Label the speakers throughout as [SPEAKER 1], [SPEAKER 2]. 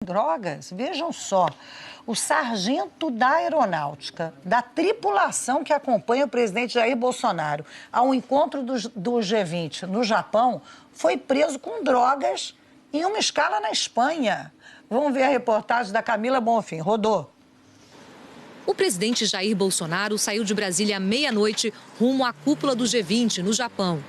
[SPEAKER 1] drogas. Vejam só, o sargento da aeronáutica, da tripulação que acompanha o presidente Jair Bolsonaro ao encontro do G20 no Japão, foi preso com drogas em uma escala na Espanha. Vamos ver a reportagem da Camila Bonfim. Rodou.
[SPEAKER 2] O presidente Jair Bolsonaro saiu de Brasília à meia-noite rumo à cúpula do G20 no Japão.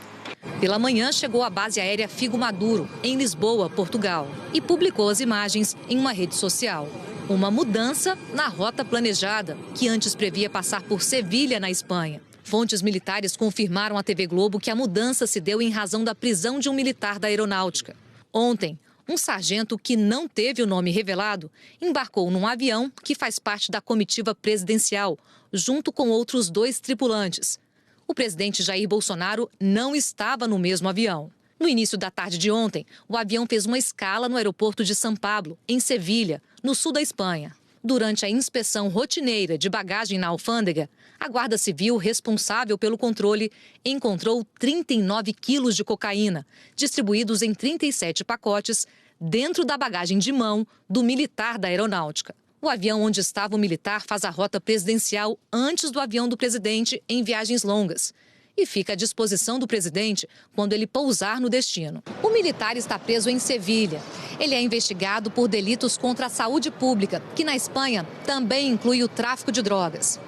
[SPEAKER 2] Pela manhã, chegou à base aérea Figo Maduro, em Lisboa, Portugal, e publicou as imagens em uma rede social. Uma mudança na rota planejada, que antes previa passar por Sevilha, na Espanha. Fontes militares confirmaram à TV Globo que a mudança se deu em razão da prisão de um militar da aeronáutica. Ontem, um sargento que não teve o nome revelado embarcou num avião que faz parte da comitiva presidencial, junto com outros 2 tripulantes. O presidente Jair Bolsonaro não estava no mesmo avião. No início da tarde de ontem, o avião fez uma escala no aeroporto de São Pablo, em Sevilha, no sul da Espanha. Durante a inspeção rotineira de bagagem na alfândega, a Guarda Civil, responsável pelo controle, encontrou 39 quilos de cocaína, distribuídos em 37 pacotes, dentro da bagagem de mão do militar da aeronáutica. O avião onde estava o militar faz a rota presidencial antes do avião do presidente em viagens longas e fica à disposição do presidente quando ele pousar no destino. O militar está preso em Sevilha. Ele é investigado por delitos contra a saúde pública, que na Espanha também inclui o tráfico de drogas.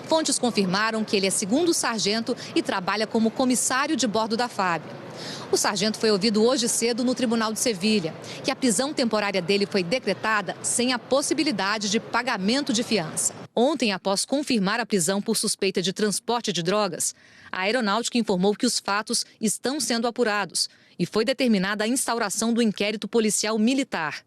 [SPEAKER 2] Fontes confirmaram que ele é segundo sargento e trabalha como comissário de bordo da FAB. O sargento foi ouvido hoje cedo no Tribunal de Sevilha, que a prisão temporária dele foi decretada sem a possibilidade de pagamento de fiança. Ontem, após confirmar a prisão por suspeita de transporte de drogas, a aeronáutica informou que os fatos estão sendo apurados e foi determinada a instauração do inquérito policial militar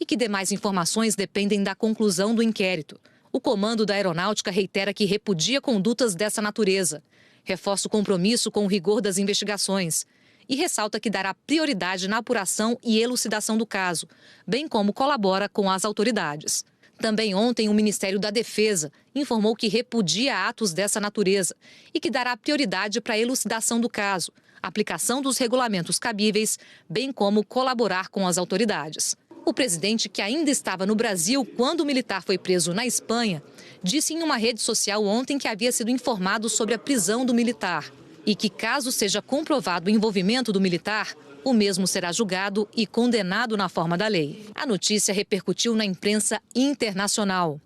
[SPEAKER 2] e que demais informações dependem da conclusão do inquérito. O comando da aeronáutica reitera que repudia condutas dessa natureza, reforça o compromisso com o rigor das investigações e ressalta que dará prioridade na apuração e elucidação do caso, bem como colabora com as autoridades. Também ontem, o Ministério da Defesa informou que repudia atos dessa natureza e que dará prioridade para a elucidação do caso, aplicação dos regulamentos cabíveis, bem como colaborar com as autoridades. O presidente, que ainda estava no Brasil quando o militar foi preso na Espanha, disse em uma rede social ontem que havia sido informado sobre a prisão do militar e que, caso seja comprovado o envolvimento do militar, o mesmo será julgado e condenado na forma da lei. A notícia repercutiu na imprensa internacional.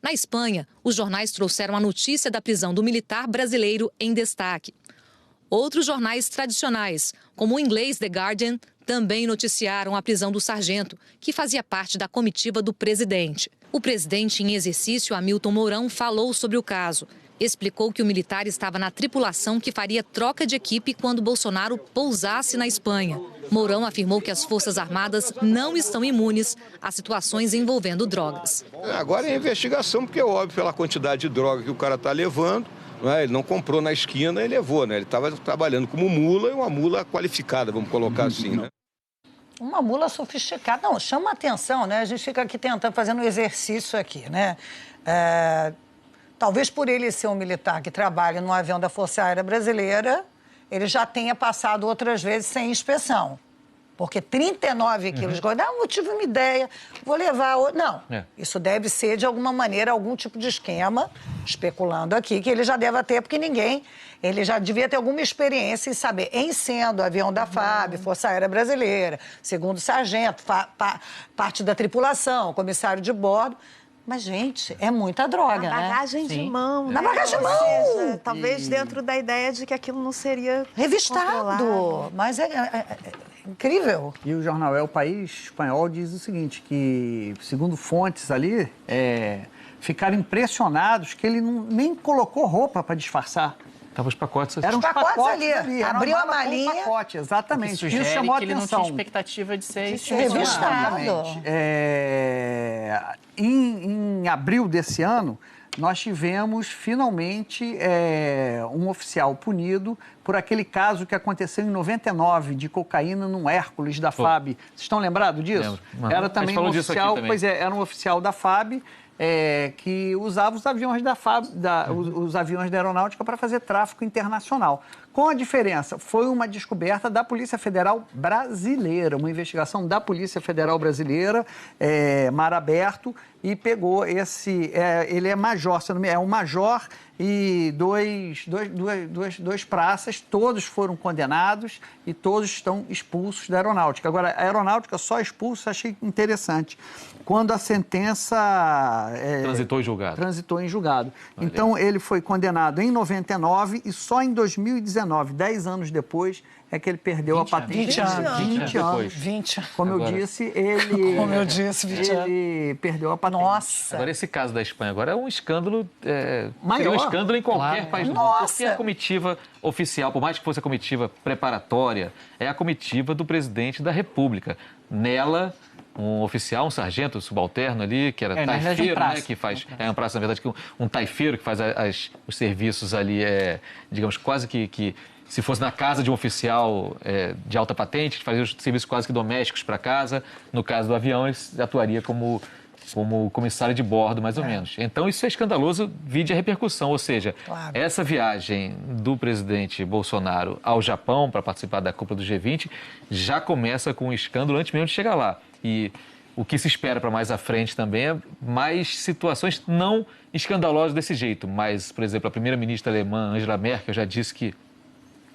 [SPEAKER 2] Na Espanha, os jornais trouxeram a notícia da prisão do militar brasileiro em destaque. Outros jornais tradicionais, como o inglês The Guardian, também noticiaram a prisão do sargento, que fazia parte da comitiva do presidente. O presidente em exercício, Hamilton Mourão, falou sobre o caso. Explicou que o militar estava na tripulação que faria troca de equipe quando Bolsonaro pousasse na Espanha. Mourão afirmou que as Forças Armadas não estão imunes a situações envolvendo drogas.
[SPEAKER 3] Agora é investigação, porque é óbvio pela quantidade de droga que o cara está levando. Não é? Ele não comprou na esquina e levou, né? Ele estava trabalhando como mula, e uma mula qualificada, vamos colocar assim, né?
[SPEAKER 1] Uma mula sofisticada. Não, chama a atenção, né? A gente fica aqui tentando, fazendo um exercício aqui, né? Talvez por ele ser um militar que trabalha no avião da Força Aérea Brasileira, ele já tenha passado outras vezes sem inspeção. Porque 39 quilos de coisa, eu tive uma ideia, vou levar... Não, isso deve ser, de alguma maneira, algum tipo de esquema, especulando aqui, que ele já deve ter, porque ele já devia ter alguma experiência em saber, em sendo avião da FAB, Força Aérea Brasileira, segundo sargento, parte da tripulação, comissário de bordo. Mas, gente, é muita droga,
[SPEAKER 4] na bagagem de mão.
[SPEAKER 1] Na bagagem de mão!
[SPEAKER 4] Ou seja, talvez dentro da ideia de que aquilo não seria
[SPEAKER 1] revistado. Mas é incrível.
[SPEAKER 5] E o jornal El País espanhol diz o seguinte, que, segundo fontes ali, ficaram impressionados que ele nem colocou roupa para disfarçar.
[SPEAKER 6] Estavam os pacotes.
[SPEAKER 1] Eram os pacotes ali. Abriu a malinha.
[SPEAKER 5] Pacote, exatamente.
[SPEAKER 6] Isso
[SPEAKER 5] chamou a
[SPEAKER 6] que ele
[SPEAKER 5] atenção.
[SPEAKER 6] não tinha expectativa de ser
[SPEAKER 1] revistado.
[SPEAKER 5] Em abril desse ano, nós tivemos, finalmente, um oficial punido por aquele caso que aconteceu em 99, de cocaína num Hércules da FAB. Vocês estão lembrados disso?
[SPEAKER 6] Lembro.
[SPEAKER 5] Era também um oficial, era um oficial da FAB, que usava os aviões os aviões da aeronáutica para fazer tráfico internacional. Com a diferença, foi uma descoberta da Polícia Federal Brasileira, uma investigação da Polícia Federal Brasileira, mar aberto, e pegou ele é major, se não me engano, é um major e dois praças, todos foram condenados e todos estão expulsos da aeronáutica. Agora, a aeronáutica só expulsa, achei interessante, quando a sentença... Transitou em julgado. Então, ele foi condenado em 99 e só em 2019, 10 anos depois, é que ele perdeu a patente.
[SPEAKER 1] 20
[SPEAKER 5] anos.
[SPEAKER 1] 20.
[SPEAKER 5] Como eu disse, ele...
[SPEAKER 1] Como eu disse, 20 anos.
[SPEAKER 5] Ele perdeu a patente.
[SPEAKER 1] Nossa.
[SPEAKER 6] Agora, esse caso da Espanha agora é um escândalo...
[SPEAKER 5] Maior.
[SPEAKER 6] Seria um escândalo em qualquer país do mundo.
[SPEAKER 1] Nossa.
[SPEAKER 6] Porque a comitiva oficial, por mais que fosse a comitiva preparatória, é a comitiva do presidente da República. Nela, um oficial, um sargento subalterno ali, que era taifeiro, né? Que faz... É um praça, na verdade, um taifeiro que faz os serviços ali, digamos, quase que se fosse na casa de um oficial de alta patente, fazia os serviços quase que domésticos para casa. No caso do avião, ele atuaria como comissário de bordo, mais ou menos. Então, isso é escandaloso, vide a repercussão. Ou seja, essa viagem do presidente Bolsonaro ao Japão para participar da cúpula do G20 já começa com um escândalo antes mesmo de chegar lá. E o que se espera para mais à frente também é mais situações não escandalosas desse jeito. Mas, por exemplo, a primeira-ministra alemã, Angela Merkel, já disse que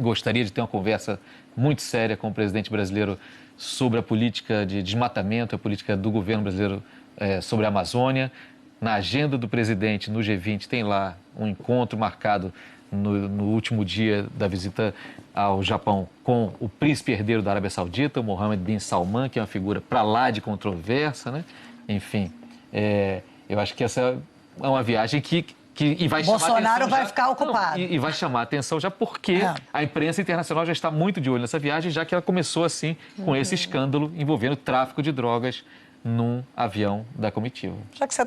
[SPEAKER 6] gostaria de ter uma conversa muito séria com o presidente brasileiro sobre a política de desmatamento, a política do governo brasileiro sobre a Amazônia. Na agenda do presidente no G20 tem lá um encontro marcado no último dia da visita ao Japão com o príncipe herdeiro da Arábia Saudita, o Mohammed bin Salman, que é uma figura para lá de controversa, né? Enfim, eu acho que essa é uma viagem que vai chamar
[SPEAKER 1] Bolsonaro vai
[SPEAKER 6] já,
[SPEAKER 1] ficar ocupado.
[SPEAKER 6] E vai chamar a atenção já porque a imprensa internacional já está muito de olho nessa viagem, já que ela começou assim com esse escândalo envolvendo tráfico de drogas num avião da comitiva.
[SPEAKER 1] Já que você está